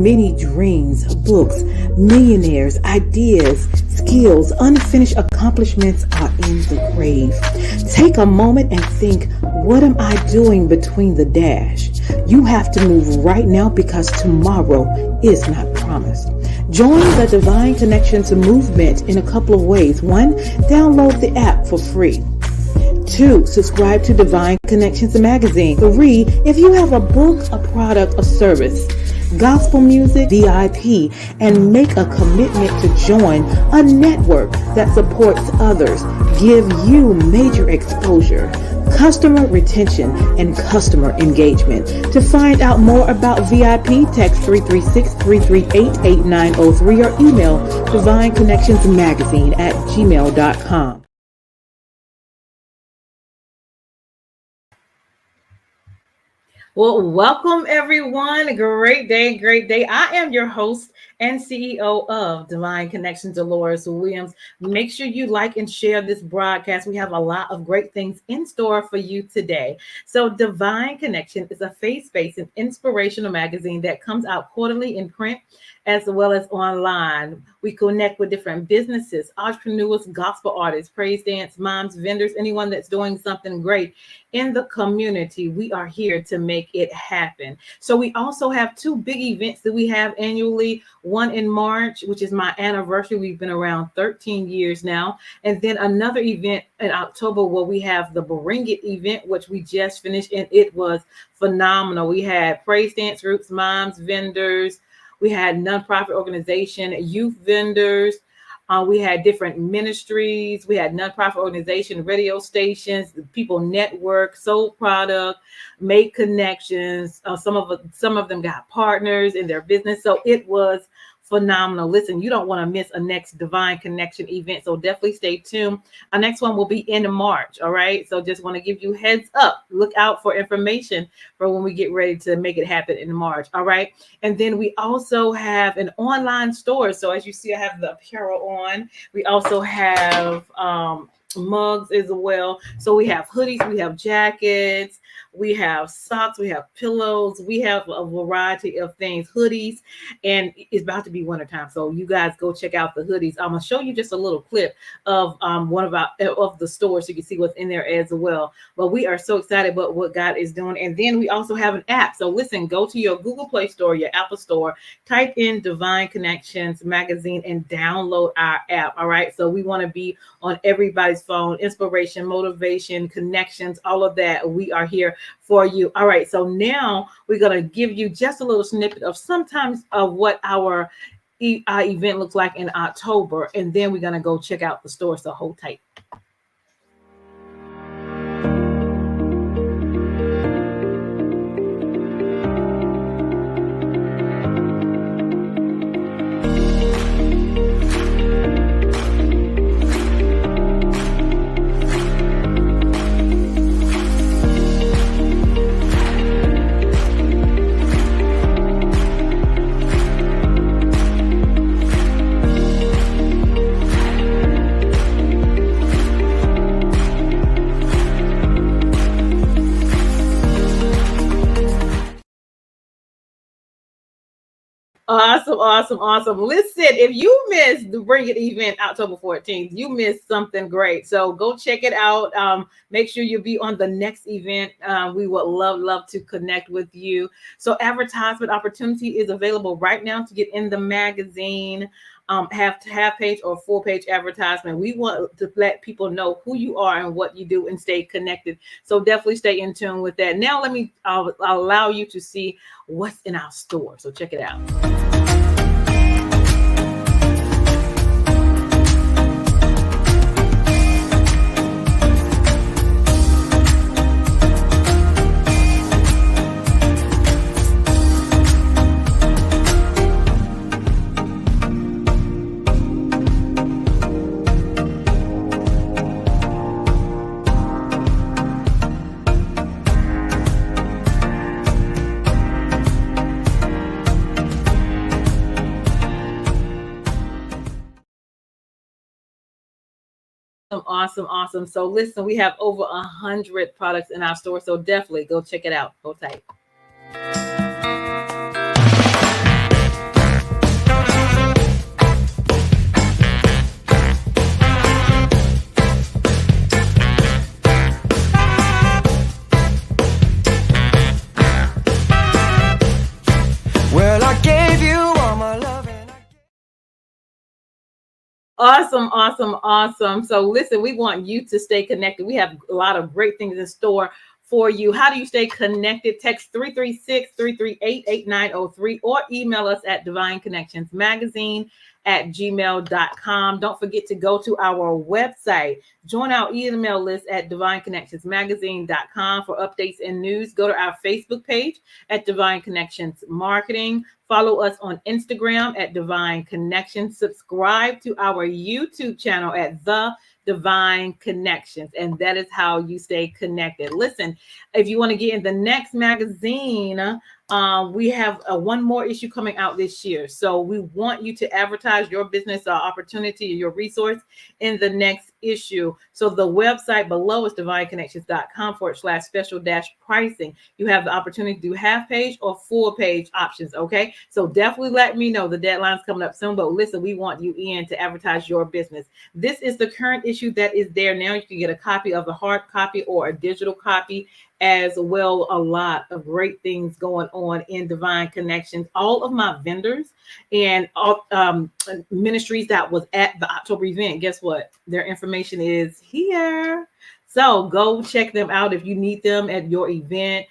many dreams, books, millionaires, ideas, skills, unfinished accomplishments are in the grave. Take a moment and think, what am I doing between the dash? You have to move right now because tomorrow is not promised. Join the Divine Connections movement in a couple of ways. 1, download the app for free. 2, subscribe to Divine Connections magazine. 3, if you have a book, a product, a service, gospel music, VIP, and make a commitment to join a network that supports others, give you major exposure, customer retention, and customer engagement. To find out more about VIP, text 336-338-8903 or email divineconnectionsmagazine@gmail.com. Well, welcome everyone. Great day, great day. I am your host and CEO of Divine Connections, Deloris Williams. Make sure you like and share this broadcast. We have a lot of great things in store for you today. So Divine Connection is a faith-based and inspirational magazine that comes out quarterly in print as well as online. We connect with different businesses, entrepreneurs, gospel artists, praise dance, moms, vendors, anyone that's doing something great in the community. We are here to make it happen. So we also have 2 big events that we have annually. One in March, which is my anniversary. We've been around 13 years now. And then another event in October where we have the Bring It event, which we just finished, and it was phenomenal. We had praise dance groups, moms, vendors. We had nonprofit organization, youth vendors. We had different ministries. We had nonprofit organization, radio stations, People Network, Soul Product, Make Connections. Some of them got partners in their business. So it was phenomenal. Listen, you don't want to miss a next Divine Connection event. So definitely stay tuned. Our next one will be in March. All right. So just want to give you heads up. Look out for information for when we get ready to make it happen in March. All right. And then we also have an online store. So as you see, I have the apparel on. We also have mugs as well. So we have hoodies, we have jackets, we have socks, we have pillows, we have a variety of things, hoodies, and it's about to be wintertime. So you guys go check out the hoodies. I'm gonna show you just a little clip of one of the stores so you can see what's in there as well. But we are so excited about what God is doing. And then we also have an app. So listen, go to your Google Play Store, your Apple Store, type in Divine Connections Magazine and download our app. All right. So we want to be on everybody's phone, inspiration, motivation, connections, all of that. We are here for you. All right. So now we're going to give you just a little snippet of sometimes of what our event looks like in October. And then we're going to go check out the store. So hold tight. Awesome. Listen, if you missed the Bring It event October 14th, you missed something great. So go check it out. Make sure you be on the next event. We would love to connect with you. So advertisement opportunity is available right now to get in the magazine. Half page or full page advertisement. We want to let people know who you are and what you do and stay connected. So definitely stay in tune with that. Now let me allow you to see what's in our store. So check it out. Awesome. So listen, we have over 100 products in our store. So definitely go check it out. Hold tight. Awesome, awesome, awesome. So listen, we want you to stay connected. We have a lot of great things in store for you. How do you stay connected? Text 336-338-8903 or email us at divineconnectionsmagazine@gmail.com. Don't forget to go to our website. Join our email list at divineconnectionsmagazine.com for updates and news. Go to our Facebook page at Divine Connections Marketing. Follow us on Instagram at Divine Connections. Subscribe to our YouTube channel at The Divine Connections. And that is how you stay connected. Listen, if you want to get in the next magazine, we have one more issue coming out this year. So we want you to advertise your business opportunity, your resource in the next issue. So the website below is divineconnections.com/special pricing. You have the opportunity to do half page or full page options. Okay. So definitely let me know. The deadline's coming up soon, but listen, we want you in to advertise your business. This is the current issue that is there now. You can get a copy of the hard copy or a digital copy as well. A lot of great things going on in Divine Connections. All of my vendors and all ministries that was at the October event, guess what? Their information is here. So go check them out if you need them at your event.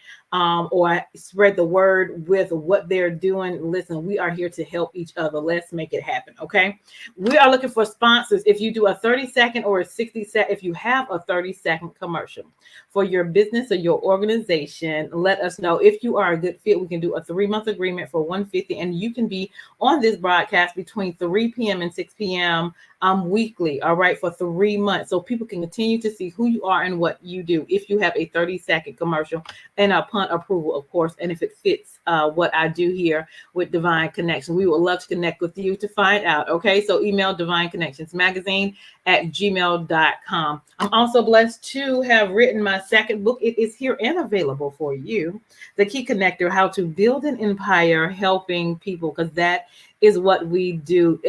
Or spread the word with what they're doing. Listen, we are here to help each other. Let's make it happen. Okay. We are looking for sponsors. If you do a 30-second or a 60-second, if you have a 30-second commercial for your business or your organization, let us know. If you are a good fit, we can do a 3-month agreement for $150, and you can be on this broadcast between 3 p.m. and 6 p.m. Weekly. All right. For 3 months. So people can continue to see who you are and what you do. If you have a 30-second commercial and upon approval, of course, and if it fits what I do here with Divine Connection, we would love to connect with you to find out. Okay. So email divineconnectionsmagazine@gmail.com. I'm also blessed to have written my second book. It is here and available for you. The Key Connector: How to Build an Empire Helping People, because that is what we do.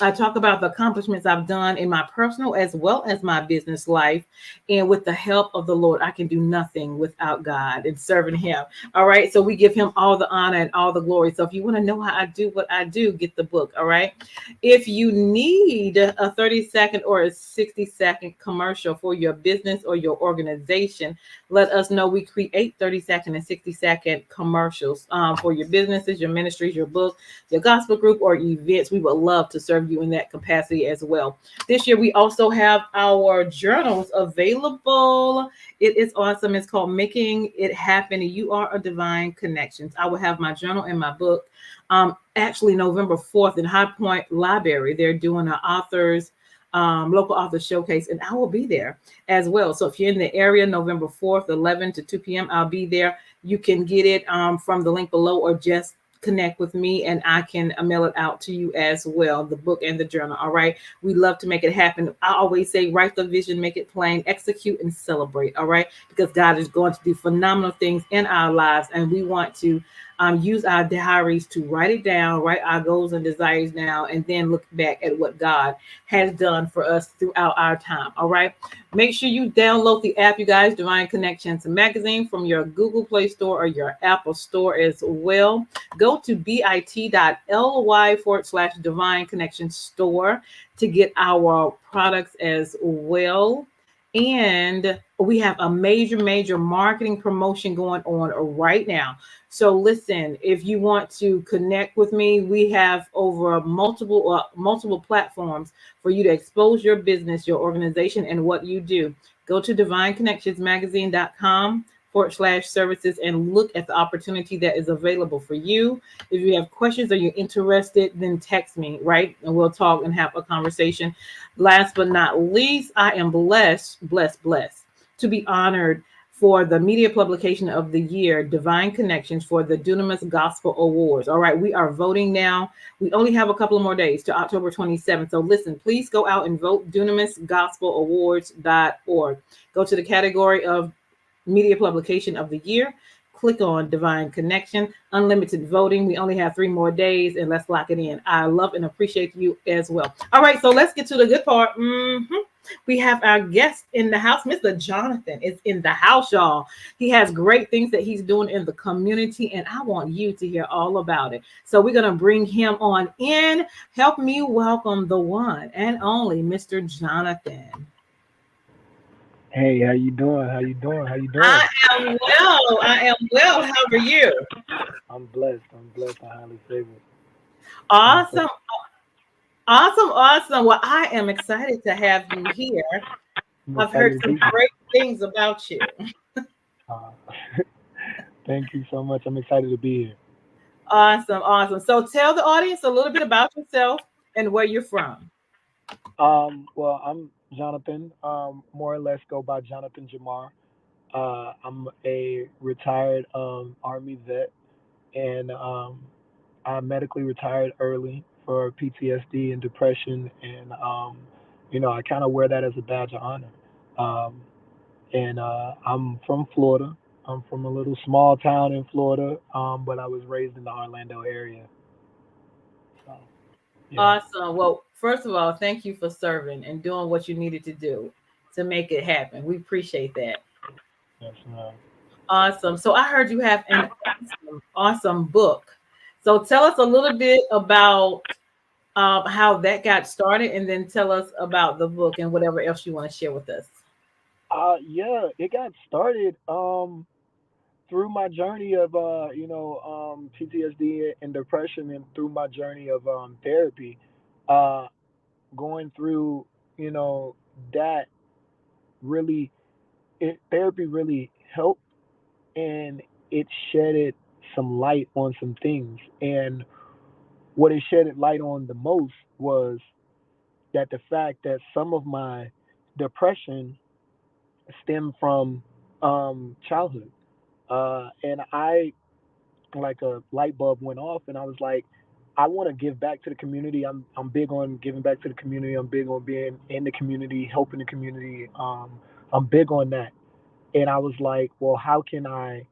I talk about the accomplishments I've done in my personal as well as my business life. And with the help of the Lord, I can do nothing without God and serving Him. All right. So we give Him all the honor and all the glory. So if you want to know how I do what I do, get the book. All right. If you need a 30-second or a 60-second commercial for your business or your organization, let us know. We create 30-second and 60-second commercials for your businesses, your ministries, your book, your gospel group, or events. We would love to serve you in that capacity as well. This year, we also have our journals available. It is awesome. It's called Making It Happen. You Are a Divine Connections. I will have my journal and my book. Actually, November 4th in High Point Library, they're doing an local author showcase, and I will be there as well. So if you're in the area, November 4th, 11 to 2 p.m., I'll be there. You can get it from the link below, or just connect with me and I can mail it out to you as well, the book and the journal. All right. We love to make it happen. I always say, write the vision, make it plain, execute and celebrate. All right. Because God is going to do phenomenal things in our lives, and we want to use our diaries to write it down, write our goals and desires down, and then look back at what God has done for us throughout our time. All right. Make sure you download the app, you guys, Divine Connections Magazine, from your Google Play Store or your Apple Store as well. Go to bit.ly/Divine Connection Store to get our products as well. And we have a major marketing promotion going on right now. So listen, if you want to connect with me, we have over multiple platforms for you to expose your business, your organization, and what you do. Go to divineconnectionsmagazine.com/services and look at the opportunity that is available for you. If you have questions or you're interested, then text me, right? And we'll talk and have a conversation. Last but not least, I am blessed to be honored for the media publication of the year, Divine Connections, for the Dunamis Gospel Awards. All right, we are voting now. We only have a couple of more days to October 27th. So listen, please go out and vote, DunamisGospelAwards.org. Go to the category of media publication of the year. Click on Divine Connection, unlimited voting. We only have 3 more days, and let's lock it in. I love and appreciate you as well. All right, so let's get to the good part. We have our guest in the house. Mr. Jonathan is in the house, y'all. He has great things that he's doing in the community, and I want you to hear all about it. So we're going to bring him on in. Help me welcome the one and only Mr. Jonathan. Hey, how you doing? How you doing? How you I doing? am well. I am well. How are you? I'm blessed. I'm blessed. I'm highly favored. I'm so Awesome. Awesome. Awesome. Well, I am excited to have you here. I'm I've heard excited to some be here. great things about you. Uh, thank you so much. I'm excited to be here. Awesome. Awesome. So tell the audience a little bit about yourself and where you're from. Well, I'm Jonathan. More or less go by Jonathan Jamar. I'm a retired Army vet, and I medically retired early for PTSD and depression, and I kind of wear that as a badge of honor. Um, and I'm from Florida. I'm from a little small town in Florida, but I was raised in the Orlando area. So yeah, Awesome. Well, first of all, thank you for serving and doing what you needed to do to make it happen. We appreciate that. yes, Awesome. So I heard you have an awesome, awesome book. So tell us a little bit about how that got started, and then tell us about the book and whatever else you want to share with us. yeah. It got started through my journey of PTSD and depression, and through my journey of therapy. Uh, Going through you know that really, therapy really helped, and it shedded some light on some things. And what it shedded light on the most was that the fact that some of my depression stemmed from childhood. And I, like, a light bulb went off, and I was like, I want to give back to the community. I'm big on giving back to the community. I'm big on being in the community, helping the community. I'm big on that. And I was like, well, how can I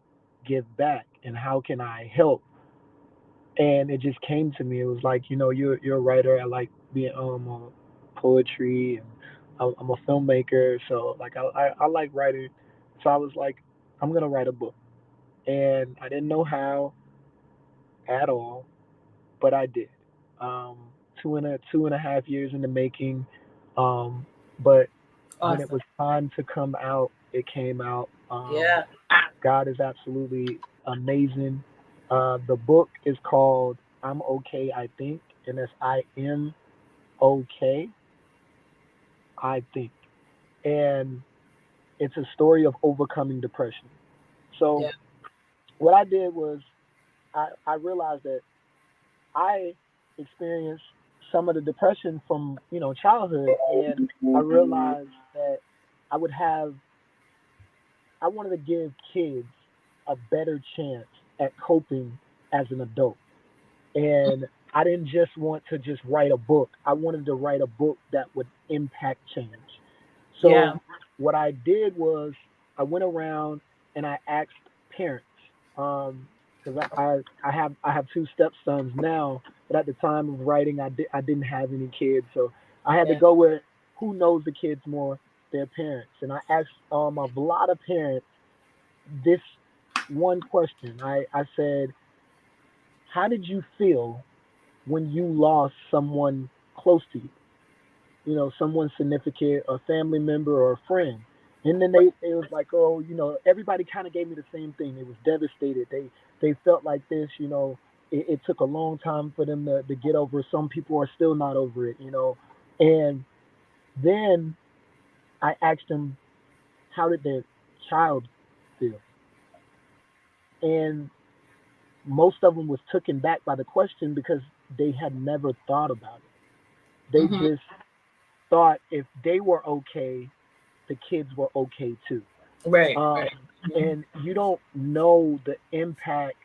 give back, and how can I help? And it just came to me. It was like, you're a writer. I like being poetry, and I'm a filmmaker. So, like, I like writing. So I was like, I'm gonna write a book, and I didn't know how at all, but I did. Um, 2.5 years in the making, but when it Awesome. was time to come out, it came out. Yeah. God is absolutely amazing. The book is called "I'm Okay, I Think," and that's okay, I think, and it's a story of overcoming depression. So Yeah. what I did was I realized that I experienced some of the depression from childhood, and I realized that I would have I wanted to give kids a better chance at coping as an adult. And I didn't just want to just write a book. I wanted to write a book that would impact change. Yeah. So what I did was I went around and I asked parents, because I have two stepsons now, but at the time of writing I didn't have any kids, so I had to Yeah. go with who knows the kids more, their parents. And I asked a lot of parents this one question. I said, how did you feel when you lost someone close to you? Someone significant, a family member or a friend. And then it was like, oh, everybody kind of gave me the same thing. They was devastated. They felt like this. It took a long time for them to get over it. Some people are still not over it. And then I asked them, how did their child feel? And most of them was taken back by the question because they had never thought about it. They Hmm. just thought if they were okay, the kids were okay too. Right. Um, Right. Hmm. and you don't know the impact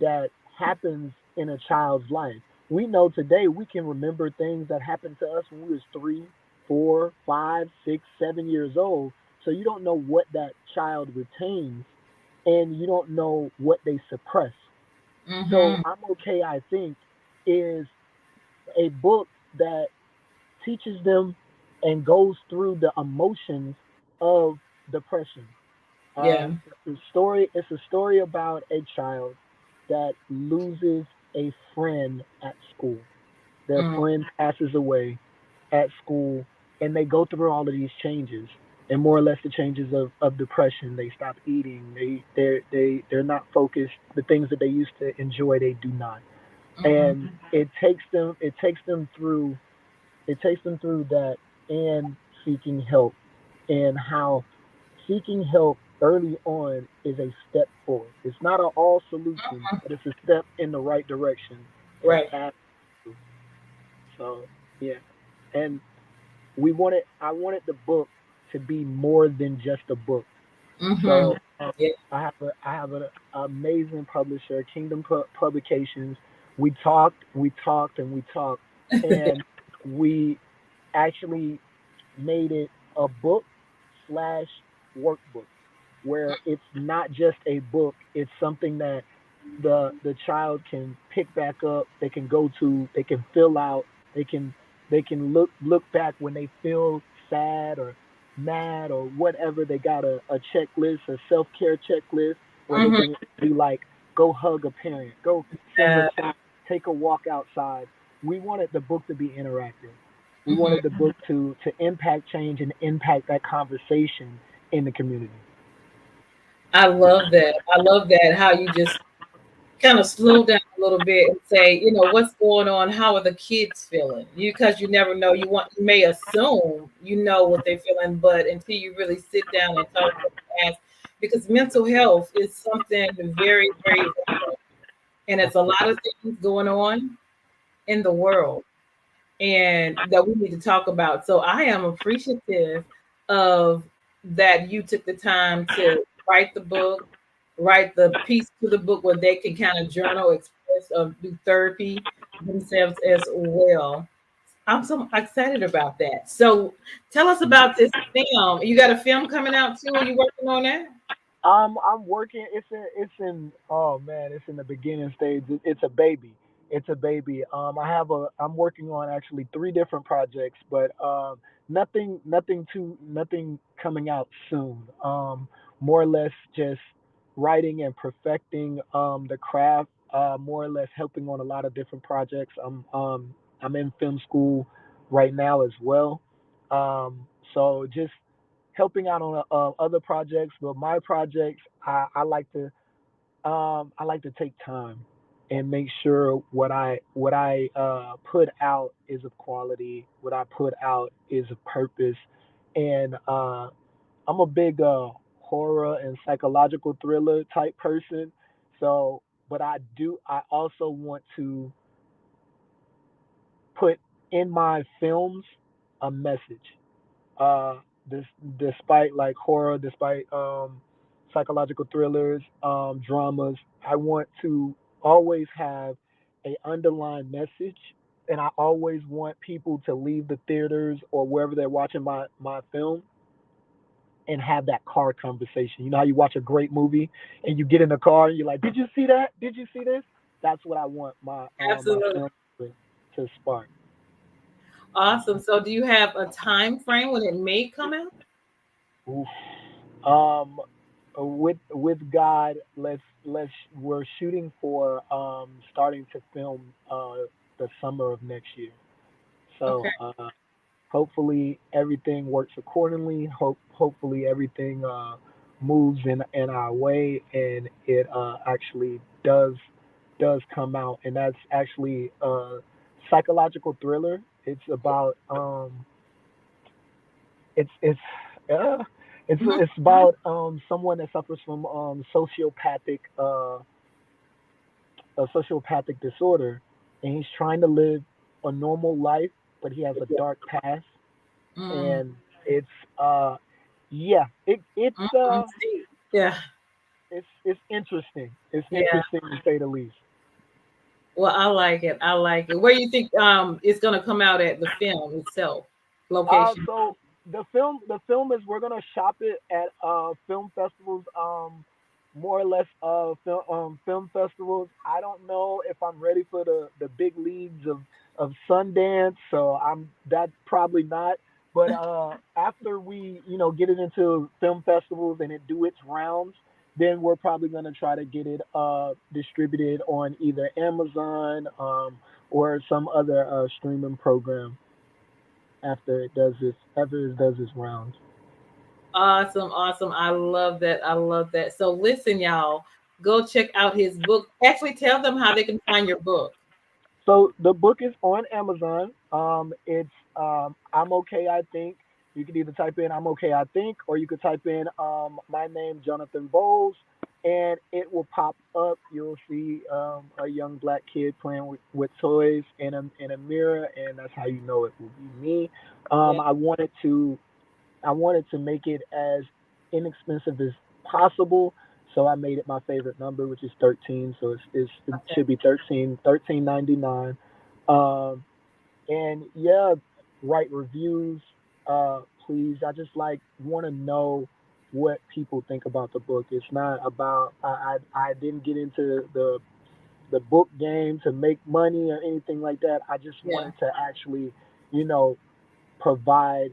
that happens in a child's life. We know today we can remember things that happened to us when we was 3, 4, 5, 6, 7 years old. So you don't know what that child retains, and you don't know what they suppress. So Hmm. I'm okay, I think, is a book that teaches them and goes through the emotions of depression. Yeah. It's a story about a child that loses a friend at school. Their Mm, friend passes away at school, and they go through all of these changes, and more or less the changes of depression. They stop eating. They're not focused. The things that they used to enjoy, they do not. mm, And it takes them through that, and seeking help, and how seeking help early on is a step forward. It's not an all solution, but it's a step in the right direction to right. add to. So yeah, and we wanted I wanted the book to be more than just a book. Mm-hmm. So Yeah. I have an amazing publisher, Kingdom Publications. We talked, and we talked, and we actually made it a book slash workbook, where it's not just a book. It's something that the child can pick back up. They can go to. They can fill out. They can look back when they feel sad or mad or whatever. They got a checklist, a self care checklist, where they Mm-hmm. can be like, go hug a parent, go sing a Uh, song, take a walk outside. We wanted the book to be interactive. We mhm. wanted the book to impact change and impact that conversation in the community. I love that. I love that how you just kind of slow down a little bit and say, what's going on? How are the kids feeling? Because you never know. You may assume you know what they're feeling, but until you really sit down and talk to them and ask, because mental health is something very, very vital, and it's a lot of things going on in the world and that we need to talk about. So I am appreciative of that you took the time to write the book, write the piece to the book where they can kind of journal, express, or do therapy themselves as well. I'm so excited about that. So tell us about this film. You got a film coming out too? Are you working on that? I'm working. Oh man, it's in the beginning stage. It's a baby. It's a baby. I'm working on actually three different projects, but nothing coming out soon. More or less just writing and perfecting the craft. More or less helping on a lot of different projects. I'm in film school right now as well. So just helping out on other projects, but my projects, I like to take time and make sure what I put out is of quality, what I put out is of purpose, and I'm a big horror and psychological thriller type person. So, but I also want to put in my films a message. uh this Despite like horror, despite psychological thrillers, dramas, I want to always have a underlying message, and I always want people to leave the theaters or wherever they're watching my film and have that car conversation. You know how you watch a great movie and you get in the car and you're like, did you see that, did you see this? That's what I want my Absolutely. film to spark. Awesome. So do you have a time frame when it may come out? Oof. Um, with God, let's we're shooting for starting to film the summer of next year. Okay. So hopefully everything works accordingly. Hopefully everything moves in our way, and it actually does come out. And that's actually a psychological thriller. It's about it's uh, Mhm. it's about someone that suffers from a sociopathic disorder, and he's trying to live a normal life, but he has a dark past, Mm, and it's uh yeah, see. Yeah. it's interesting. It's Yeah. interesting to say the least. Well, I like it. I like it. Where do you think it's gonna come out at the film itself? Location. So the film is, we're gonna shop it at film festivals, more or less film festivals. I don't know if I'm ready for the big leagues of Sundance, so I'm that probably not. But after we, get it into film festivals and it do its rounds, then we're probably gonna try to get it distributed on either Amazon or some other streaming program after it does its rounds. Awesome, awesome. I love that. I love that. So listen, y'all, go check out his book. Actually, tell them how they can find your book. So the book is on Amazon. It's I'm okay. I think you can either type in "I'm okay." I think, or you could type in my name, Jonathan Bowles, and it will pop up. You'll see a young black kid playing with toys in a mirror, and that's how you know it will be me. Yeah. I wanted to make it as inexpensive as possible. So I made it my favorite number, which is 13. So it Okay. should be 13.99. Um, and yeah, write reviews, please. I just like want to know what people think about the book. It's not about I didn't get into the book game to make money or anything like that. I just Yeah. wanted to actually, you know, provide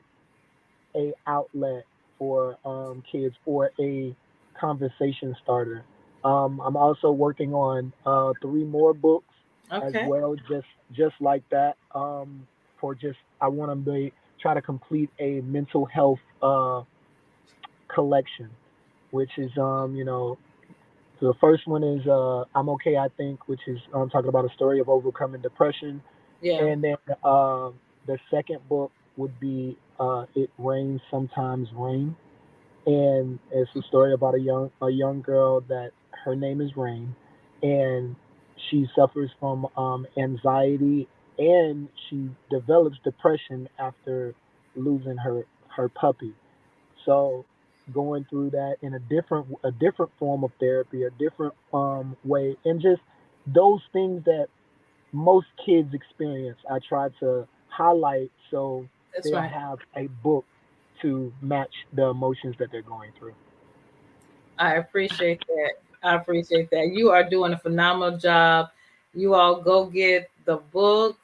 a outlet for kids or a conversation starter. I'm also working on three more books as Okay. well, just like that. For just I want to be try to complete a mental health collection, which is so the first one is I'm okay I think, which is talking about a story of overcoming depression, Yeah. and then the second book would be It Rains Sometimes Rain, and it's a story about a young girl that her name is Rain, and she suffers from anxiety, and she develops depression after losing her puppy. So going through that in a different form of therapy, a different way, and just those things that most kids experience, I try to highlight so That's they'll right. have a book to match the emotions that they're going through. I appreciate that. I appreciate that. You are doing a phenomenal job. You all go get the book,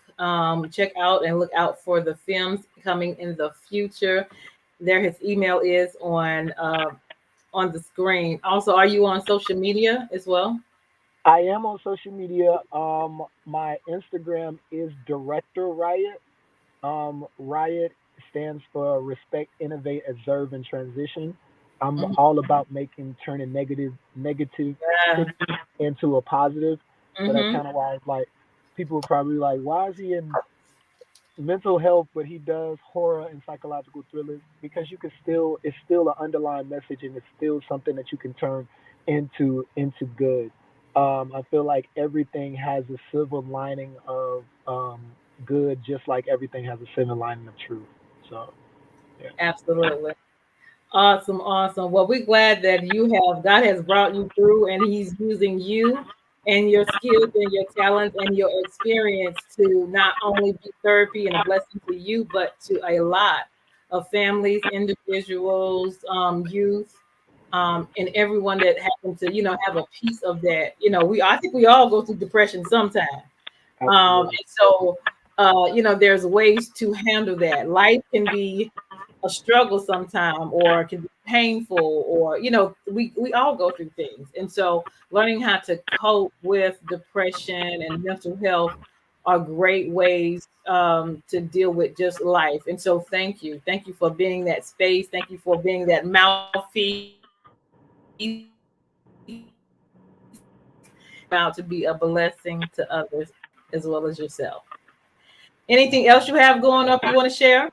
check out and look out for the films coming in the future. There, his email is on the screen. Also, are you on social media as well? I am on social media. My Instagram is Director Riot. Riot stands for Respect, Innovate, Observe, and Transition. I'm Mhm. all about making turning negativity Yeah. into a positive. So that's Mm-hmm. kind of why it's like people are probably like, why is he in mental health, but he does horror and psychological thrillers? Because you can still it's still an underlying message, and it's still something that you can turn into good. I feel like everything has a silver lining of good, just like everything has a silver lining of truth. So yeah. Absolutely. Awesome, awesome. Well, we're glad that God has brought you through and He's using you and your skills and your talents and your experience to not only be therapy and a blessing to you, but to a lot of families, individuals, youth, and everyone that happens to, have a piece of that. I think we all go through depression sometime. Absolutely. And so, there's ways to handle that. Life can be a struggle sometime, or it can be painful, or we all go through things. And so learning how to cope with depression and mental health are great ways to deal with just life. And so thank you for being that space, thank you for being that mouthpiece out to be a blessing to others as well as yourself. Anything else you have going up you want to share?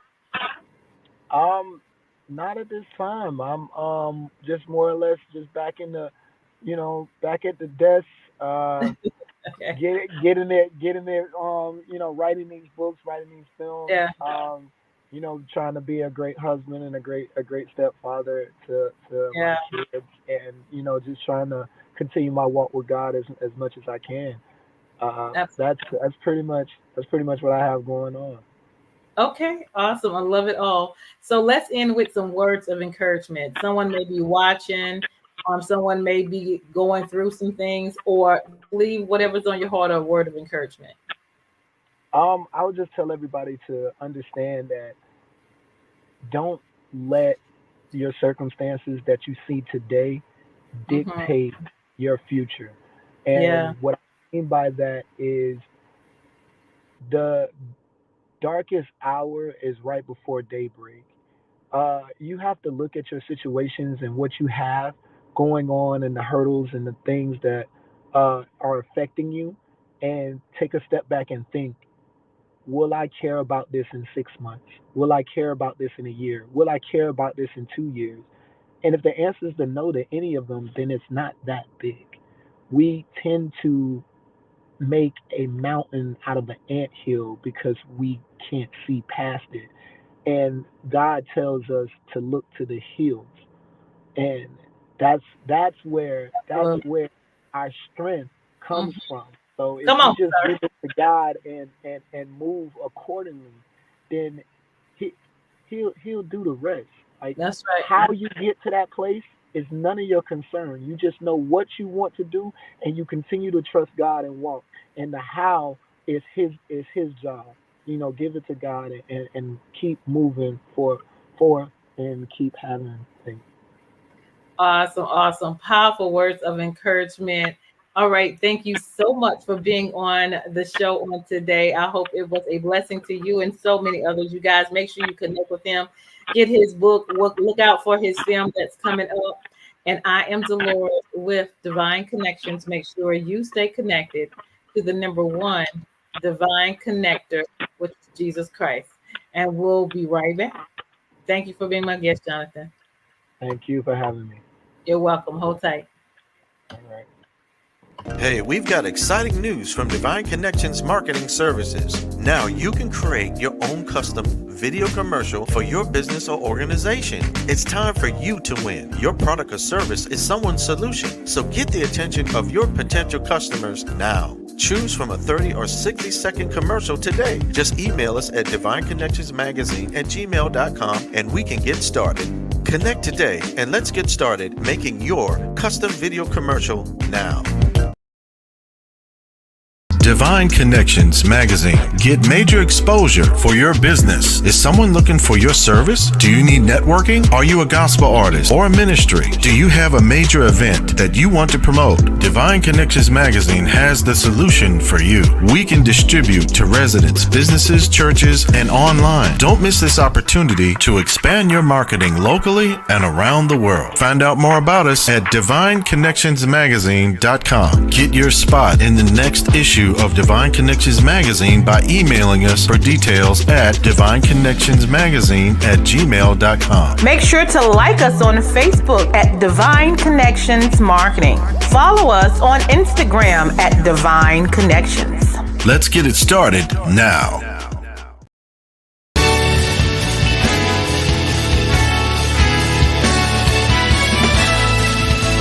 Um, Not at this time. I'm just more or less just back in the, back at the desk. Okay. Getting there, writing these books, writing these films, Yeah, trying to be a great husband and a great stepfather to my yeah, kids, and just trying to continue my walk with God as much as I can. absolutely. That's pretty much what I have going on. Okay, awesome. I love it all. So let's end with some words of encouragement. Someone may be watching, someone may be going through some things, or just leave whatever's on your heart a word of encouragement. I would just tell everybody to understand that don't let your circumstances that you see today Mm-hmm. dictate your future. Yeah. And what I mean by that is the darkest hour is right before daybreak. You have to look at your situations and what you have going on and the hurdles and the things that are affecting you and take a step back and think, will I care about this in 6 months? Will I care about this in a year? Will I care about this in 2 years? And if the answer is the no to any of them, then it's not that big. We tend to make a mountain out of an anthill because we can't see past it. And God tells us to look to the hills, and that's where our strength comes Mhm. from. So if Come you on, just sir. give it to God and move accordingly, then he he'll do the rest. Like, That's right. how you get to that place is none of your concern. You just know what you want to do, and you continue to trust God and walk. And the how is his job. Give it to God and keep moving forth and keep having faith. Awesome, awesome. Powerful words of encouragement. All right. Thank you so much for being on the show on today. I hope it was a blessing to you and so many others. You guys, make sure you connect with him, get his book, look out for his film that's coming up. And I am Dolores with Divine Connections. Make sure you stay connected to the number one divine connector, which is Jesus Christ. And we'll be right back. Thank you for being my guest, Jonathan. Thank you for having me. You're welcome. Hold tight. All right. Hey, we've got exciting news from Divine Connections Marketing Services. Now you can create your own custom video commercial for your business or organization. It's time for you to win. Your product or service is someone's solution. So get the attention of your potential customers now. Choose from a 30 or 60-second commercial today. Just email us at divineconnectionsmagazine@gmail.com and we can get started. Connect today and let's get started making your custom video commercial now. Divine Connections Magazine. Get major exposure for your business. Is someone looking for your service? Do you need networking? Are you a gospel artist or a ministry? Do you have a major event that you want to promote? Divine Connections Magazine has the solution for you. We can distribute to residents, businesses, churches, and online. Don't miss this opportunity to expand your marketing locally and around the world. Find out more about us at divineconnectionsmagazine.com. Get your spot in the next issue of Divine Connections Magazine by emailing us for details at divineconnectionsmagazine@gmail.com. Make sure to like us on Facebook at Divine Connections Marketing. Follow us on Instagram at Divine Connections. Let's get it started now.